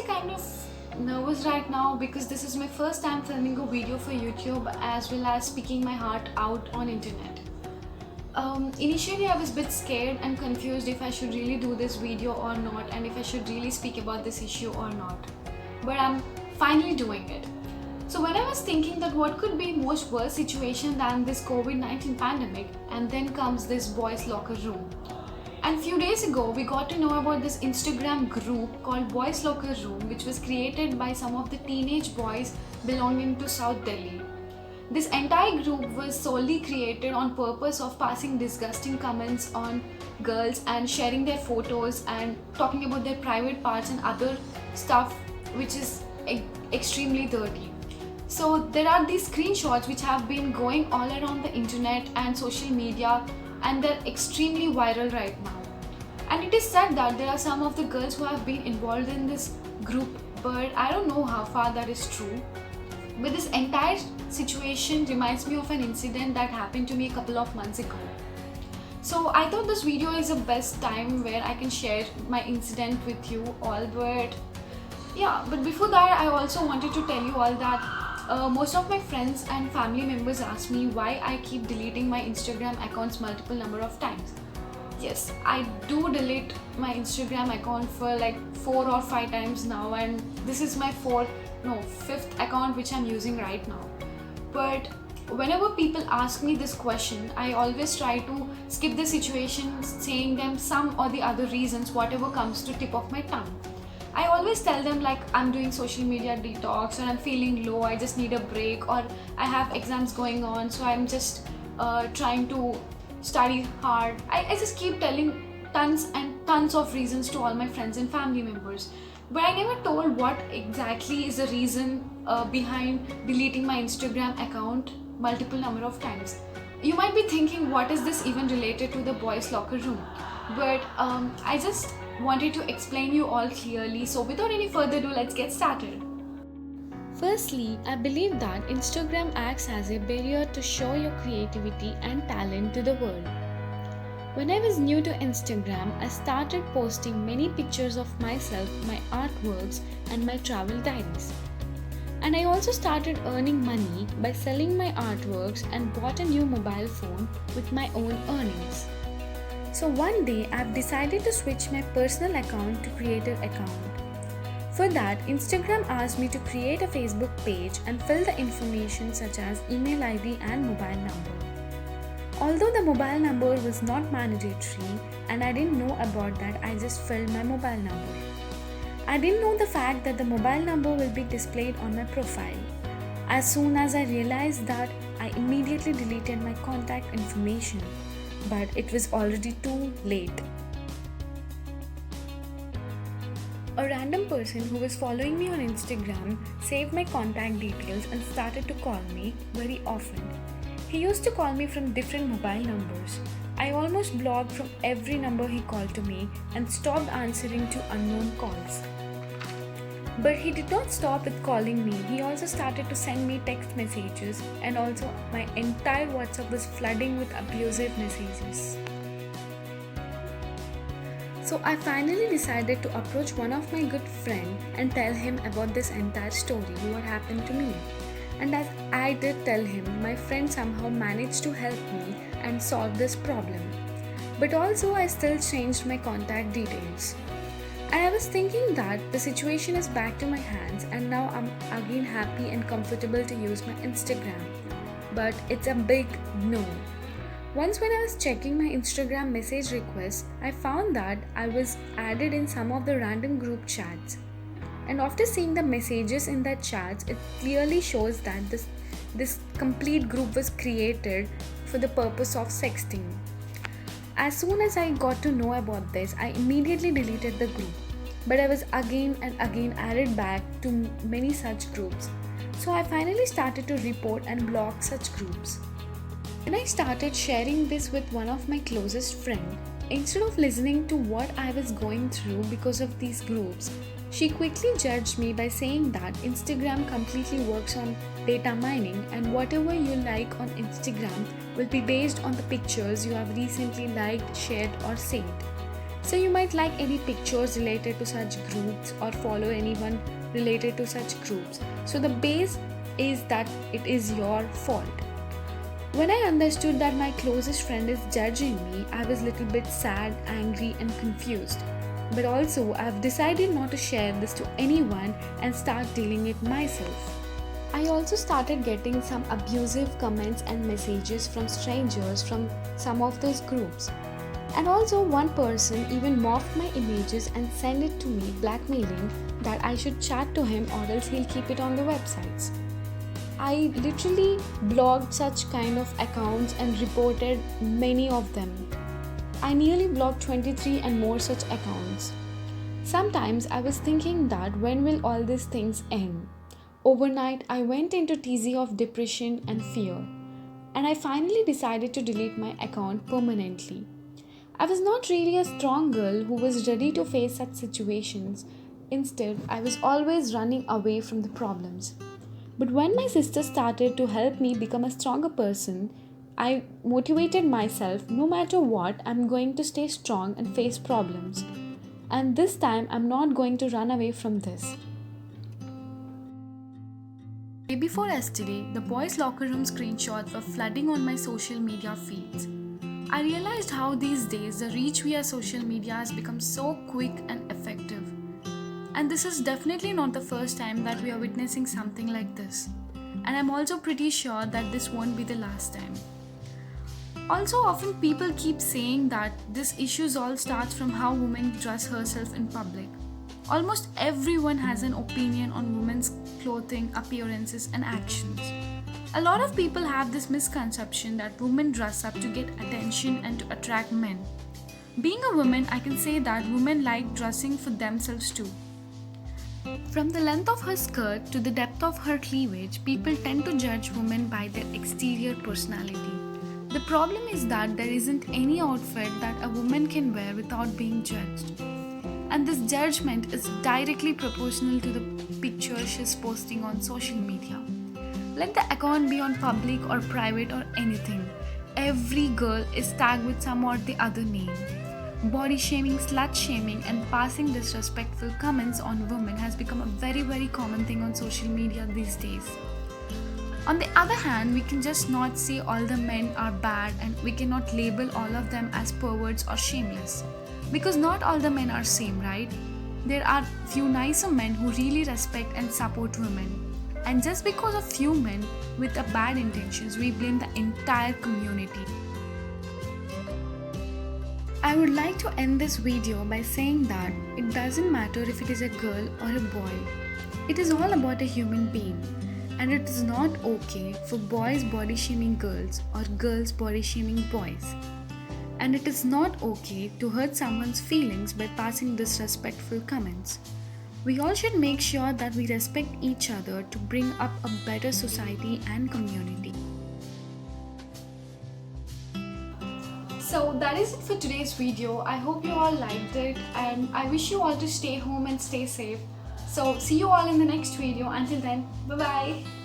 kind of nervous right now because this is my first time filming a video for YouTube as well as speaking my heart out on internet. Initially I was a bit scared and confused if I should really do this video or not, and if I should really speak about this issue or not. But I'm finally doing it. So when I was thinking that what could be most worse situation than this COVID-19 pandemic, and then comes this boys locker room. And few days ago, we got to know about this Instagram group called Boys Locker Room, which was created by some of the teenage boys belonging to South Delhi. This entire group was solely created on purpose of passing disgusting comments on girls and sharing their photos and talking about their private parts and other stuff which is extremely dirty. So there are these screenshots which have been going all around the internet and social media, and they're extremely viral right now. And it is said that there are some of the girls who have been involved in this group, but I don't know how far that is true. But this entire situation reminds me of an incident that happened to me a couple of months ago. So I thought this video is the best time where I can share my incident with you all. But before that, I also wanted to tell you all that most of my friends and family members ask me why I keep deleting my Instagram accounts multiple number of times. Yes, I do delete my Instagram account for like 4 or 5 times now, and this is my fifth account which I'm using right now. But whenever people ask me this question, I always try to skip the situation, saying them some or the other reasons, whatever comes to tip of my tongue. I always tell them like I'm doing social media detox, or I'm feeling low, I just need a break, or I have exams going on, so I'm just trying to study hard. I just keep telling tons and tons of reasons to all my friends and family members. But I never told what exactly is the reason behind deleting my Instagram account multiple number of times. You might be thinking, what is this even related to the boys locker room? But I just wanted to explain you all clearly. So without any further ado, let's get started. Firstly, I believe that Instagram acts as a barrier to show your creativity and talent to the world. When I was new to Instagram, I started posting many pictures of myself, my artworks, and my travel diaries. And I also started earning money by selling my artworks and bought a new mobile phone with my own earnings. So one day, I've decided to switch my personal account to creator account. For that, Instagram asked me to create a Facebook page and fill the information such as email ID and mobile number. Although the mobile number was not mandatory and I didn't know about that, I just filled my mobile number. I didn't know the fact that the mobile number will be displayed on my profile. As soon as I realized that, I immediately deleted my contact information, but it was already too late. A random person who was following me on Instagram saved my contact details and started to call me very often. He used to call me from different mobile numbers. I almost blocked from every number he called to me and stopped answering to unknown calls. But he did not stop with calling me. He also started to send me text messages, and also my entire WhatsApp was flooding with abusive messages. So I finally decided to approach one of my good friends and tell him about this entire story, what happened to me. And as I did tell him, my friend somehow managed to help me and solve this problem. But also I still changed my contact details. And I was thinking that the situation is back to my hands, and now I'm again happy and comfortable to use my Instagram. But it's a big no. Once when I was checking my Instagram message requests, I found that I was added in some of the random group chats. And after seeing the messages in that chats, it clearly shows that this complete group was created for the purpose of sexting. As soon as I got to know about this, I immediately deleted the group. But I was again and again added back to many such groups. So I finally started to report and block such groups. When I started sharing this with one of my closest friends, instead of listening to what I was going through because of these groups, she quickly judged me by saying that Instagram completely works on data mining, and whatever you like on Instagram will be based on the pictures you have recently liked, shared, or saved. So you might like any pictures related to such groups or follow anyone related to such groups. So the base is that it is your fault. When I understood that my closest friend is judging me, I was a little bit sad, angry, and confused. But also, I've decided not to share this to anyone and start dealing it myself. I also started getting some abusive comments and messages from strangers from some of those groups. And also, one person even morphed my images and sent it to me, blackmailing that I should chat to him or else he'll keep it on the websites. I literally blocked such kind of accounts and reported many of them. I nearly blocked 23 and more such accounts. Sometimes I was thinking that when will all these things end? Overnight, I went into tizzy of depression and fear, and I finally decided to delete my account permanently. I was not really a strong girl who was ready to face such situations. Instead, I was always running away from the problems. But when my sister started to help me become a stronger person, I motivated myself no matter what, I'm going to stay strong and face problems. And this time, I'm not going to run away from this. Day before yesterday, the boys' locker room screenshots were flooding on my social media feeds. I realized how these days the reach via social media has become so quick and effective. And this is definitely not the first time that we are witnessing something like this. And I'm also pretty sure that this won't be the last time. Also, often people keep saying that this issue all starts from how women dress herself in public. Almost everyone has an opinion on women's clothing, appearances, and actions. A lot of people have this misconception that women dress up to get attention and to attract men. Being a woman, I can say that women like dressing for themselves too. From the length of her skirt to the depth of her cleavage, people tend to judge women by their exterior personality. The problem is that there isn't any outfit that a woman can wear without being judged. And this judgment is directly proportional to the picture she's posting on social media. Let the account be on public or private or anything. Every girl is tagged with some or the other name. Body shaming, slut shaming, and passing disrespectful comments on women has become a very common thing on social media these days. On the other hand, we can just not say all the men are bad and we cannot label all of them as perverts or shameless. Because not all the men are same, right? There are few nicer men who really respect and support women. And just because of few men with a bad intentions, we blame the entire community. I would like to end this video by saying that it doesn't matter if it is a girl or a boy. It is all about a human being. And it is not okay for boys body shaming girls or girls body shaming boys. And it is not okay to hurt someone's feelings by passing disrespectful comments. We all should make sure that we respect each other to bring up a better society and community. So that is it for today's video. I hope you all liked it and I wish you all to stay home and stay safe. So see you all in the next video. Until then, bye bye.